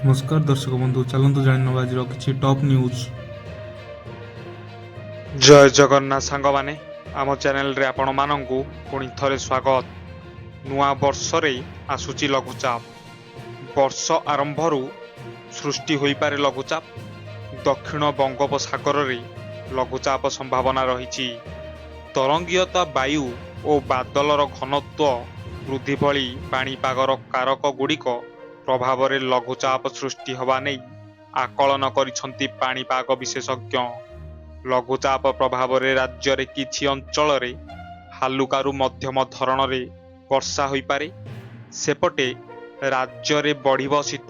ନମସ୍କାର ଦର୍ଶକ ବନ୍ଧୁ, ଚାଲନ୍ତୁ ଜାଣିନେବା ଆଜିର କିଛି ଟପ୍ ନ୍ୟୁଜ୍। ଜୟ ଜଗନ୍ନାଥ ସାଙ୍ଗମାନେ, ଆମ ଚ୍ୟାନେଲରେ ଆପଣମାନଙ୍କୁ ପୁଣି ଥରେ ସ୍ୱାଗତ। ନୂଆ ବର୍ଷରେ ଆସୁଛି ଲଘୁଚାପ। ବର୍ଷ ଆରମ୍ଭରୁ ସୃଷ୍ଟି ହୋଇପାରେ ଲଘୁଚାପ। ଦକ୍ଷିଣ ବଙ୍ଗୋପସାଗରରେ ଲଘୁଚାପ ସମ୍ଭାବନା ରହିଛି। ତରଙ୍ଗୀୟତା, ବାୟୁ ଓ ବାଦଲର ଘନତ୍ୱ ବୃଦ୍ଧି ଭଳି ପାଣିପାଗର କାରକ ଗୁଡ଼ିକ ପ୍ରଭାବରେ ଲଘୁଚାପ ସୃଷ୍ଟି ହେବା ନେଇ ଆକଳନ କରିଛନ୍ତି ପାଣିପାଗ ବିଶେଷଜ୍ଞ। ଲଘୁଚାପ ପ୍ରଭାବରେ ରାଜ୍ୟରେ କିଛି ଅଞ୍ଚଳରେ ହାଲୁକାରୁ ମଧ୍ୟମ ଧରଣରେ ବର୍ଷା ହୋଇପାରେ। ସେପଟେ ରାଜ୍ୟରେ ବଢ଼ିବ ଶୀତ।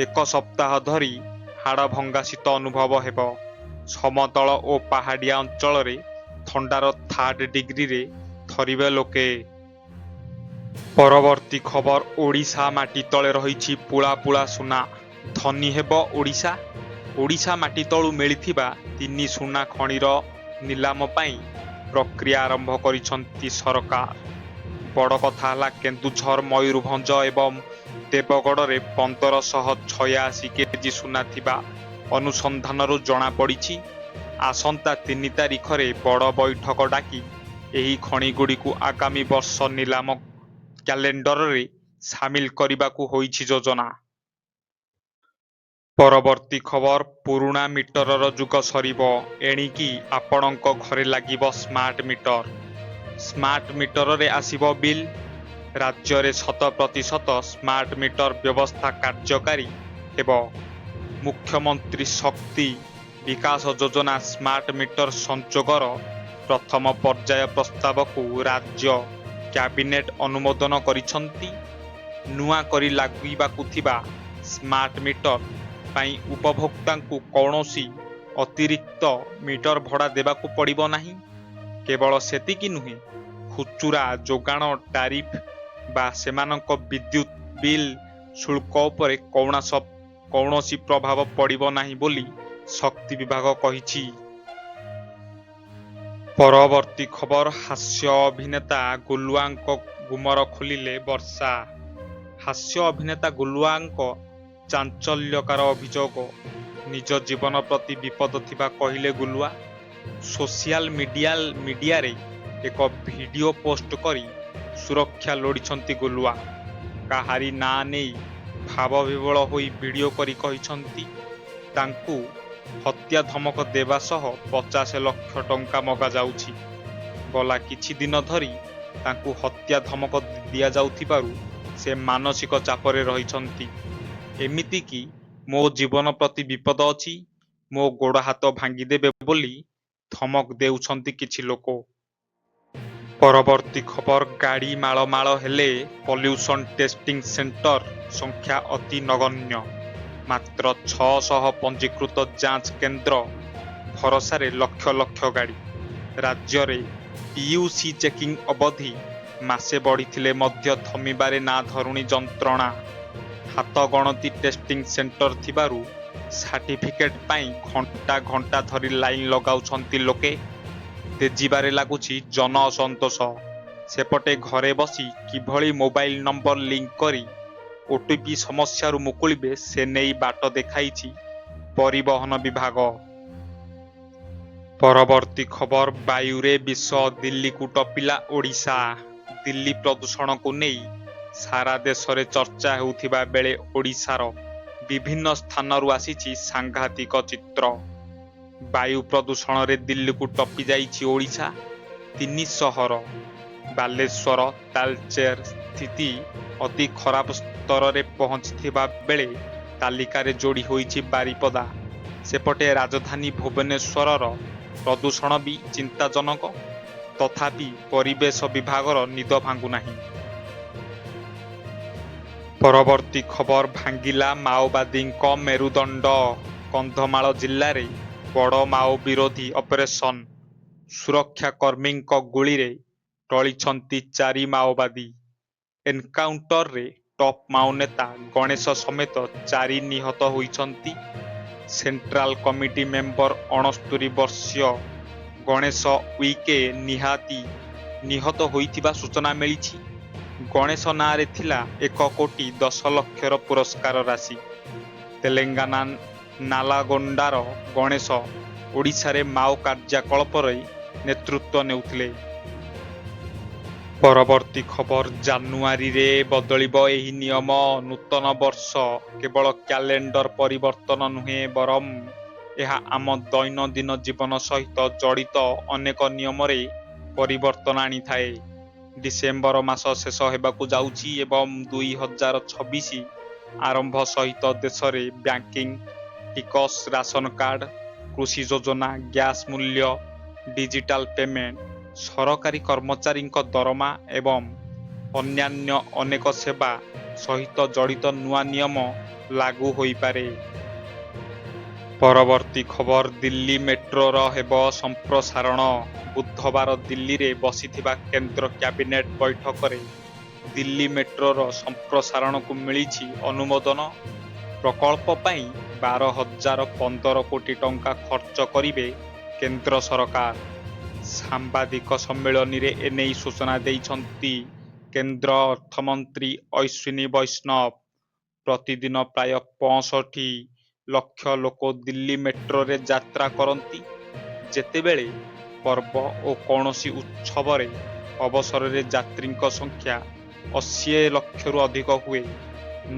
ଏକ ସପ୍ତାହ ଧରି ହାଡ଼ଭଙ୍ଗା ଶୀତ ଅନୁଭବ ହେବ। ସମତଳ ଓ ପାହାଡ଼ିଆ ଅଞ୍ଚଳରେ ଥଣ୍ଡାର 3 ଡିଗ୍ରୀରେ ଥରିବେ ଲୋକେ। ପରବର୍ତ୍ତୀ ଖବର, ଓଡ଼ିଶା ମାଟି ତଳେ ରହିଛି ପୁଳା ପୁଳା ସୁନା, ଧନୀ ହେବ ଓଡ଼ିଶା। ଓଡ଼ିଶା ମାଟି ତଳୁ ମିଳିଥିବା 3 ସୁନା ଖଣିର ନିଲାମ ପାଇଁ ପ୍ରକ୍ରିୟା ଆରମ୍ଭ କରିଛନ୍ତି ସରକାର। ବଡ଼ କଥା ହେଲା, କେନ୍ଦୁଝର, ମୟୂରଭଞ୍ଜ ଏବଂ ଦେବଗଡ଼ରେ 1586 କେଜି ସୁନା ଥିବା ଅନୁସନ୍ଧାନରୁ ଜଣାପଡ଼ିଛି। ଆସନ୍ତା 3 ତାରିଖରେ ବଡ଼ ବୈଠକ ଡାକି ଏହି ଖଣିଗୁଡ଼ିକୁ ଆଗାମୀ ବର୍ଷ ନିଲାମ କ୍ୟାଲେଣ୍ଡରରେ ସାମିଲ କରିବାକୁ ହୋଇଛି ଯୋଜନା। ପରବର୍ତ୍ତୀ ଖବର, ପୁରୁଣା ମିଟରର ଯୁଗ ସରିବ। ଏଣିକି ଆପଣଙ୍କ ଘରେ ଲାଗିବ ସ୍ମାର୍ଟ ମିଟର। ସ୍ମାର୍ଟ ମିଟରରେ ଆସିବ ବିଲ୍। ରାଜ୍ୟରେ 100% ସ୍ମାର୍ଟ ମିଟର ବ୍ୟବସ୍ଥା କାର୍ଯ୍ୟକାରୀ ହେବ। ମୁଖ୍ୟମନ୍ତ୍ରୀ ଶକ୍ତି ବିକାଶ ଯୋଜନା ସ୍ମାର୍ଟ ମିଟର ସଂଯୋଗର ପ୍ରଥମ ପର୍ଯ୍ୟାୟ ପ୍ରସ୍ତାବକୁ ରାଜ୍ୟ କ୍ୟାବିନେଟ୍ ଅନୁମୋଦନ କରିଛନ୍ତି। ନୂଆ କରି ଲାଗିବାକୁ ଥିବା ସ୍ମାର୍ଟ ମିଟର ପାଇଁ ଉପଭୋକ୍ତାଙ୍କୁ କୌଣସି ଅତିରିକ୍ତ ମିଟର ଭଡ଼ା ଦେବାକୁ ପଡ଼ିବ ନାହିଁ। କେବଳ ସେତିକି ନୁହେଁ, ଖୁଚୁରା ଯୋଗାଣ ଟାରିଫ ବା ସେମାନଙ୍କ ବିଦ୍ୟୁତ୍ ବିଲ୍ ଶୁଳ୍କ ଉପରେ କୌଣସି ପ୍ରଭାବ ପଡ଼ିବ ନାହିଁ ବୋଲି ଶକ୍ତି ବିଭାଗ କହିଛି। ପରବର୍ତ୍ତୀ ଖବର, ହାସ୍ୟ ଅଭିନେତା ଗୁଲୁଆଙ୍କ ଗୁମର ଖୋଲିଲେ ବର୍ଷା। ହାସ୍ୟ ଅଭିନେତା ଗୁଲୁଆଙ୍କ ଚାଞ୍ଚଲ୍ୟକର ଅଭିଯୋଗ। ନିଜ ଜୀବନ ପ୍ରତି ବିପଦ ଥିବା କହିଲେ ଗୁଲୁଆ। ସୋସିଆଲ ମିଡିଆରେ ଏକ ଭିଡିଓ ପୋଷ୍ଟ କରି ସୁରକ୍ଷା ଲୋଡ଼ିଛନ୍ତି ଗୁଲୁଆ। କାହାରି ନାଁ ନେଇ ଭାବବିହ୍ୱଳ ହୋଇ ଭିଡିଓ କରି କହିଛନ୍ତି ତାଙ୍କୁ ହତ୍ୟା ଧମକ ଦେବା ସହ 50 ଲକ୍ଷ ଟଙ୍କା ମଗାଯାଉଛି। ଗଲା କିଛି ଦିନ ଧରି ତାଙ୍କୁ ହତ୍ୟା ଧମକ ଦିଆଯାଉଥିବାରୁ ସେ ମାନସିକ ଚାପରେ ରହିଛନ୍ତି। ଏମିତିକି ମୋ ଜୀବନ ପ୍ରତି ବିପଦ ଅଛି, ମୋ ଗୋଡ଼ ହାତ ଭାଙ୍ଗିଦେବେ ବୋଲି ଧମକ ଦେଉଛନ୍ତି କିଛି ଲୋକ। ପରବର୍ତ୍ତୀ ଖବର, ଗାଡ଼ି ମାଳ ମାଳ ହେଲେ ପଲ୍ୟୁସନ ଟେଷ୍ଟିଂ ସେଣ୍ଟର ସଂଖ୍ୟା ଅତି ନଗଣ୍ୟ। ମାତ୍ର 600 ପଞ୍ଜୀକୃତ ଯାଞ୍ଚ କେନ୍ଦ୍ର ଭରସାରେ ଲକ୍ଷ ଲକ୍ଷ ଗାଡ଼ି। ରାଜ୍ୟରେ ପିୟୁସି ଚେକିଂ ଅବଧି ମାସେ ବଢ଼ିଥିଲେ ମଧ୍ୟ ଥମିବାରେ ନା ଧରୁଣି ଯନ୍ତ୍ରଣା। ହାତ ଗଣତି ଟେଷ୍ଟିଂ ସେଣ୍ଟର ଥିବାରୁ ସାର୍ଟିଫିକେଟ୍ ପାଇଁ ଘଣ୍ଟା ଘଣ୍ଟା ଧରି ଲାଇନ୍ ଲଗାଉଛନ୍ତି ଲୋକେ। ତେଜିବାରେ ଲାଗୁଛି ଜନ ଅସନ୍ତୋଷ। ସେପଟେ ଘରେ ବସି କିଭଳି ମୋବାଇଲ ନମ୍ବର ଲିଙ୍କ କରି ଓଟିପି ସମସ୍ୟାରୁ ମୁକୁଳିବେ ସେ ନେଇ ବାଟ ଦେଖାଇଛି ପରିବହନ ବିଭାଗ। ପରବର୍ତ୍ତୀ ଖବର, ବାୟୁରେ ବିଷ, ଦିଲ୍ଲୀକୁ ଟପିଲା ଓଡ଼ିଶା। ଦିଲ୍ଲୀ ପ୍ରଦୂଷଣକୁ ନେଇ ସାରା ଦେଶରେ ଚର୍ଚ୍ଚା ହେଉଥିବା ବେଳେ ଓଡ଼ିଶାର ବିଭିନ୍ନ ସ୍ଥାନରୁ ଆସିଛି ସାଂଘାତିକ ଚିତ୍ର। ବାୟୁ ପ୍ରଦୂଷଣରେ ଦିଲ୍ଲୀକୁ ଟପି ଯାଇଛି ଓଡ଼ିଶା। 3 ସହର ବାଲେଶ୍ୱର, ତାଳଚେର ସ୍ଥିତି ଅତି ଖରାପ ସ୍ତରରେ ପହଞ୍ଚିଥିବା ବେଳେ ତାଲିକାରେ ଯୋଡ଼ି ହୋଇଛି ବାରିପଦା। ସେପଟେ ରାଜଧାନୀ ଭୁବନେଶ୍ୱରର ପ୍ରଦୂଷଣ ବି ଚିନ୍ତାଜନକ। ତଥାପି ପରିବେଶ ବିଭାଗର ନିଦ ଭାଙ୍ଗୁନାହିଁ। ପରବର୍ତ୍ତୀ ଖବର, ଭାଙ୍ଗିଲା ମାଓବାଦୀଙ୍କ ମେରୁଦଣ୍ଡ। କନ୍ଧମାଳ ଜିଲ୍ଲାରେ ବଡ଼ ମାଓ ବିରୋଧୀ ଅପରେସନ। ସୁରକ୍ଷା କର୍ମୀଙ୍କ ଗୁଳିରେ ଟଳିଛନ୍ତି 4 ମାଓବାଦୀ। ଏନକାଉଣ୍ଟରରେ ଟପ୍ ମାଓ ନେତା ଗଣେଶ ସମେତ 4 ନିହତ ହୋଇଛନ୍ତି। ସେଣ୍ଟ୍ରାଲ କମିଟି ମେମ୍ବର 69 ବର୍ଷୀୟ ଗଣେଶ ଉଇକେ ନିହତ ହୋଇଥିବା ସୂଚନା ମିଳିଛି। ଗଣେଶ ନାଁରେ ଥିଲା 1,10,00,000ର ପୁରସ୍କାର ରାଶି। ତେଲେଙ୍ଗାନା ନାଲାଗୋଣ୍ଡାର ଗଣେଶ ଓଡ଼ିଶାରେ ମାଓ କାର୍ଯ୍ୟକଳାପରେ ନେତୃତ୍ୱ ନେଉଥିଲେ। ପରବର୍ତ୍ତୀ ଖବର ଜାନୁଆରୀରେ ବଦଳିବ ଏହି ନିୟମ। ନୂତନ ବର୍ଷ କେବଳ କ୍ୟାଲେଣ୍ଡର ପରିବର୍ତ୍ତନ ନୁହେଁ, ବରଂ ଏହା ଆମ ଦୈନନ୍ଦିନ ଜୀବନ ସହିତ ଜଡ଼ିତ ଅନେକ ନିୟମରେ ପରିବର୍ତ୍ତନ ଆଣିଥାଏ। ଡିସେମ୍ବର ମାସ ଶେଷ ହେବାକୁ ଯାଉଛି ଏବଂ 2026 ଆରମ୍ଭ ସହିତ ଦେଶରେ ବ୍ୟାଙ୍କିଂ, ଟିକସ, ରାସନ କାର୍ଡ, କୃଷି ଯୋଜନା, ଗ୍ୟାସ୍ ମୂଲ୍ୟ, ଡିଜିଟାଲ ପେମେଣ୍ଟ, ସରକାରୀ କର୍ମଚାରୀଙ୍କ ଦରମା ଏବଂ ଅନ୍ୟାନ୍ୟ ଅନେକ ସେବା ସହିତ ଜଡ଼ିତ ନୂଆ ନିୟମ ଲାଗୁ ହୋଇପାରେ। ପରବର୍ତ୍ତୀ ଖବର ଦିଲ୍ଲୀ ମେଟ୍ରୋର ହେବ ସମ୍ପ୍ରସାରଣ। ବୁଧବାର ଦିଲ୍ଲୀରେ ବସିଥିବା କେନ୍ଦ୍ର କ୍ୟାବିନେଟ ବୈଠକରେ ଦିଲ୍ଲୀ ମେଟ୍ରୋର ସମ୍ପ୍ରସାରଣକୁ ମିଳିଛି ଅନୁମୋଦନ। ପ୍ରକଳ୍ପ ପାଇଁ 12,015 କୋଟି ଟଙ୍କା ଖର୍ଚ୍ଚ କରିବେ କେନ୍ଦ୍ର ସରକାର। ସାମ୍ବାଦିକ ସମ୍ମିଳନୀରେ ଏନେଇ ସୂଚନା ଦେଇଛନ୍ତି କେନ୍ଦ୍ର ଅର୍ଥମନ୍ତ୍ରୀ ଅଶ୍ୱିନୀ ବୈଷ୍ଣବ। ପ୍ରତିଦିନ ପ୍ରାୟ 65 ଲକ୍ଷ ଲୋକ ଦିଲ୍ଲୀ ମେଟ୍ରୋରେ ଯାତ୍ରା କରନ୍ତି। ଯେତେବେଳେ ପର୍ବ ଓ କୌଣସି ଉତ୍ସବରେ ଅବସରରେ ଯାତ୍ରୀଙ୍କ ସଂଖ୍ୟା 80 ଲକ୍ଷରୁ ଅଧିକ ହୁଏ।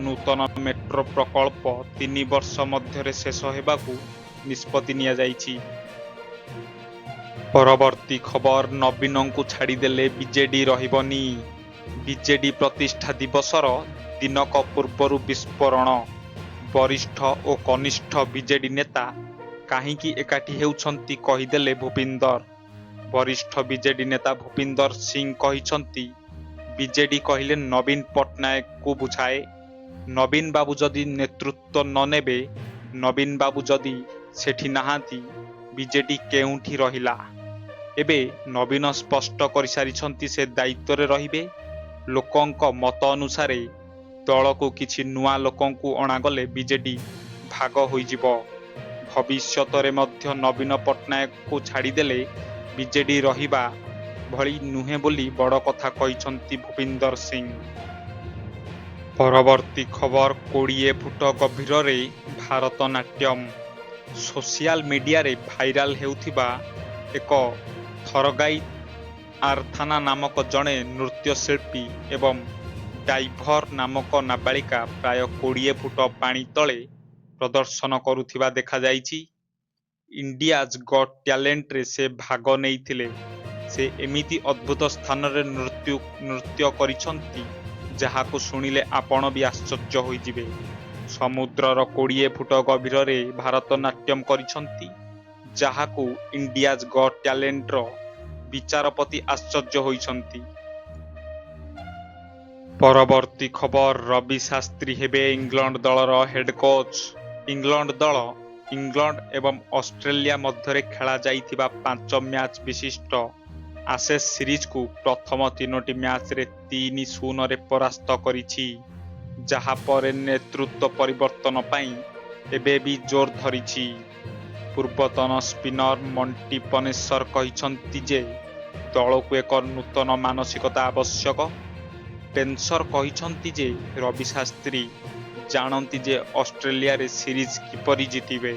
ନୂତନ ମେଟ୍ରୋ ପ୍ରକଳ୍ପ 3 ବର୍ଷ ମଧ୍ୟରେ ଶେଷ ହେବାକୁ ନିଷ୍ପତ୍ତି ନିଆଯାଇଛି। ପରବର୍ତ୍ତୀ ଖବର ନବୀନଙ୍କୁ ଛାଡ଼ିଦେଲେ ବିଜେଡି ରହିବନି। ବିଜେଡି ପ୍ରତିଷ୍ଠା ଦିବସର ଦିନକ ପୂର୍ବରୁ ବିସ୍ଫୋରଣ। ବରିଷ୍ଠ ଓ କନିଷ୍ଠ ବିଜେଡି ନେତା କାହିଁକି ଏକାଠି ହେଉଛନ୍ତି କହିଦେଲେ ଭୂପିନ୍ଦର। ବରିଷ୍ଠ ବିଜେଡି ନେତା ଭୂପିନ୍ଦର ସିଂ କହିଛନ୍ତି, ବିଜେଡି କହିଲେ ନବୀନ ପଟ୍ଟନାୟକଙ୍କୁ ବୁଝାଏ। ନବୀନ ବାବୁ ଯଦି ନେତୃତ୍ୱ ନ ନେବେ, ନବୀନ ବାବୁ ଯଦି ସେଠି ନାହାନ୍ତି, ବିଜେଡି କେଉଁଠି ରହିଲା? ଏବେ ନବୀନ ସ୍ପଷ୍ଟ କରିସାରିଛନ୍ତି ସେ ଦାୟିତ୍ୱରେ ରହିବେ। ଲୋକଙ୍କ ମତ ଅନୁସାରେ ଦଳକୁ କିଛି ନୂଆ ଲୋକଙ୍କୁ ଅଣାଗଲେ ବିଜେଡି ଭାଗ ହୋଇଯିବ। ଭବିଷ୍ୟତରେ ମଧ୍ୟ ନବୀନ ପଟ୍ଟନାୟକଙ୍କୁ ଛାଡ଼ିଦେଲେ ବିଜେଡି ରହିବା ଭଳି ନୁହେଁ ବୋଲି ବଡ଼ କଥା କହିଛନ୍ତି ଭୂପିନ୍ଦର ସିଂ। ପରବର୍ତ୍ତୀ ଖବର 20 ଫୁଟ ଗଭୀରରେ ଭାରତନାଟ୍ୟମ। ସୋସିଆଲ ମିଡିଆରେ ଭାଇରାଲ ହେଉଥିବା ଏକ ଥରଗାଇ ଆର୍ଥାନା ନାମକ ଜଣେ ନୃତ୍ୟଶିଳ୍ପୀ ଏବଂ ଡାଇଭର ନାମକ ନାବାଳିକା ପ୍ରାୟ 20 ଫୁଟ ପାଣି ତଳେ ପ୍ରଦର୍ଶନ କରୁଥିବା ଦେଖାଯାଇଛି। ଇଣ୍ଡିଆଜ ଗଟ୍ ଟ୍ୟାଲେଣ୍ଟରେ ସେ ଭାଗ ନେଇଥିଲେ। ସେ ଏମିତି ଅଦ୍ଭୁତ ସ୍ଥାନରେ ନୃତ୍ୟ କରିଛନ୍ତି ଯାହାକୁ ଶୁଣିଲେ ଆପଣ ବି ଆଶ୍ଚର୍ଯ୍ୟ ହୋଇଯିବେ। ସମୁଦ୍ରର 20 ଫୁଟ ଗଭୀରରେ ଭାରତନାଟ୍ୟମ କରିଛନ୍ତି, ଯାହାକୁ ଇଣ୍ଡିଆଜ ଗଟ୍ ଟ୍ୟାଲେଣ୍ଟର ବିଚାରପତି ଆଶ୍ଚର୍ଯ୍ୟ ହୋଇଛନ୍ତି। ପରବର୍ତ୍ତୀ ଖବର ରବି ଶାସ୍ତ୍ରୀ ହେବେ ଇଂଲଣ୍ଡ ଦଳର ହେଡ୍ କୋଚ୍। ଇଂଲଣ୍ଡ ଦଳ ଇଂଲଣ୍ଡ ଏବଂ ଅଷ୍ଟ୍ରେଲିଆ ମଧ୍ୟରେ ଖେଳାଯାଇଥିବା 5 ମ୍ୟାଚ୍ ବିଶିଷ୍ଟ ଆଶେସ୍ ସିରିଜକୁ ପ୍ରଥମ 3ଟି ମ୍ୟାଚରେ 3-0ରେ ପରାସ୍ତ କରିଛି, ଯାହା ପରେ ନେତୃତ୍ୱ ପରିବର୍ତ୍ତନ ପାଇଁ ଏବେ ବି ଜୋର ଧରିଛି। ପୂର୍ବତନ ସ୍ପିନର ମଣ୍ଟି ପନେସର କହିଛନ୍ତି ଯେ ଦଳକୁ ଏକ ନୂତନ ମାନସିକତା ଆବଶ୍ୟକ। ପେନ୍ସର କହିଛନ୍ତି ଯେ ରବି ଶାସ୍ତ୍ରୀ ଜାଣନ୍ତି ଯେ ଅଷ୍ଟ୍ରେଲିଆରେ ସିରିଜ କିପରି ଜିତିବେ।